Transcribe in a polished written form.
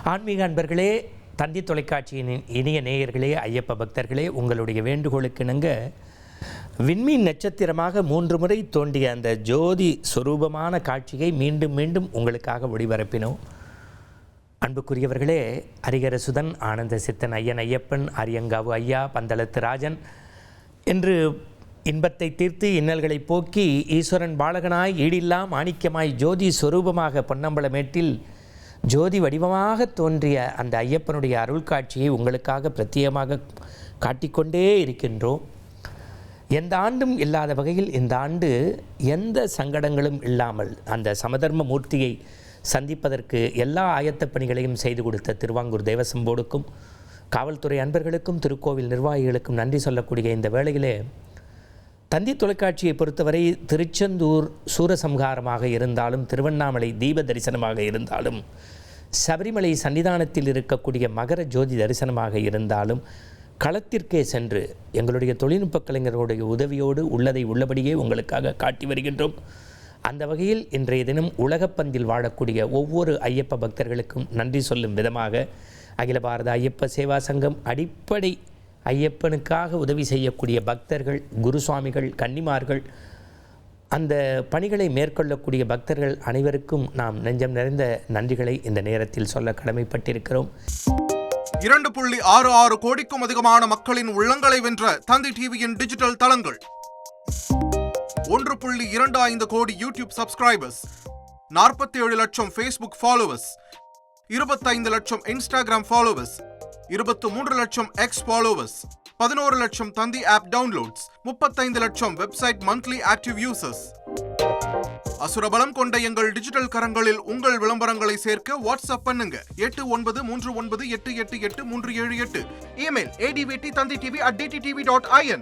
ஆன்மீக அன்பர்களே, தந்தி தொலைக்காட்சியின் இனிய நேயர்களே, ஐயப்ப பக்தர்களே, உங்களுடைய வேண்டுகோளுக்கு இணங்க விண்மீன் நட்சத்திரமாக 3 முறை தோன்றிய அந்த ஜோதி சொரூபமான காட்சியை மீண்டும் மீண்டும் உங்களுக்காக ஒளிபரப்பினோம். அன்புக்குரியவர்களே, ஹரிஹரசுதன், ஆனந்த சித்தன், ஐயன் ஐயப்பன், அரியங்காவு ஐயா, பந்தளத்து ராஜன் என்று இன்பத்தை தீர்த்து இன்னல்களை போக்கி ஈஸ்வரன் பாலகனாய் ஈடில்லா மாணிக்கமாய் ஜோதி சொரூபமாக பொன்னம்பலமேட்டில் ஜோதி வடிவமாக தோன்றிய அந்த ஐயப்பனுடைய அருள் காட்சியை உங்களுக்காக பிரத்யேகமாக காட்டிக்கொண்டே இருக்கின்றோம். எந்த ஆண்டும் இல்லாத வகையில் இந்த ஆண்டு எந்த சங்கடங்களும் இல்லாமல் அந்த சமதர்ம மூர்த்தியை சந்திப்பதற்கு எல்லா ஆயத்தப் பணிகளையும் செய்து கொடுத்த திருவாங்கூர் தேவசம் போர்டுக்கும் காவல்துறை அன்பர்களுக்கும் திருக்கோவில் நிர்வாகிகளுக்கும் நன்றி சொல்லக்கூடிய இந்த வேளையிலே தந்தி தொலைக்காட்சியை பொறுத்தவரை திருச்செந்தூர் சூரசம்ஹாரமாக இருந்தாலும், திருவண்ணாமலை தீப தரிசனமாக இருந்தாலும், சபரிமலை சன்னிதானத்தில் இருக்கக்கூடிய மகர ஜோதி தரிசனமாக இருந்தாலும், களத்திற்கே சென்று எங்களுடைய தொழில்நுட்ப கலைஞர்களுடைய உதவியோடு உள்ளதை உள்ளபடியே உங்களுக்காக காட்டி வருகின்றோம். அந்த வகையில் இன்றைய தினம் உலகப்பந்தில் வாழக்கூடிய ஒவ்வொரு ஐயப்ப பக்தர்களுக்கும் நன்றி சொல்லும் விதமாக அகில பாரத ஐயப்ப சேவா சங்கம் அடிப்படை ஐயப்பனுக்காக உதவி செய்யக்கூடிய பக்தர்கள், குருசுவாமிகள், கன்னிமார்கள், அந்த பணிகளை மேற்கொள்ளக்கூடிய பக்தர்கள் அனைவருக்கும் நாம் நெஞ்சம் நிறைந்த நன்றிகளை இந்த நேரத்தில் சொல்ல கடமைப்பட்டிருக்கிறோம். 2.66 கோடிக்கும் அதிகமான மக்களின் உள்ளங்களை வென்ற தந்தி டிவியின் டிஜிட்டல் தளங்கள், 1.25 கோடி யூடியூப் சப்ஸ்கிரைபர்ஸ், 47 லட்சம் ஃபேஸ்புக் ஃபாலோவர்ஸ், 25 லட்சம் இன்ஸ்டாகிராம் ஃபாலோவர்ஸ், 23 லட்சம் எக்ஸ் ஃபாலோவர்ஸ், 11 லட்சம் தந்தி ஆப் டவுன்லோட்ஸ், 35 லட்சம் வெப்சைட் மந்த்லி ஆக்டிவ் யூசர்ஸ். அசுரபலம் கொண்ட எங்கள் டிஜிட்டல் கரங்களில் உங்கள் விளம்பரங்களை சேர்க்க வாட்ஸ்அப் பண்ணுங்க 8939888378. Email advt@dttv.in.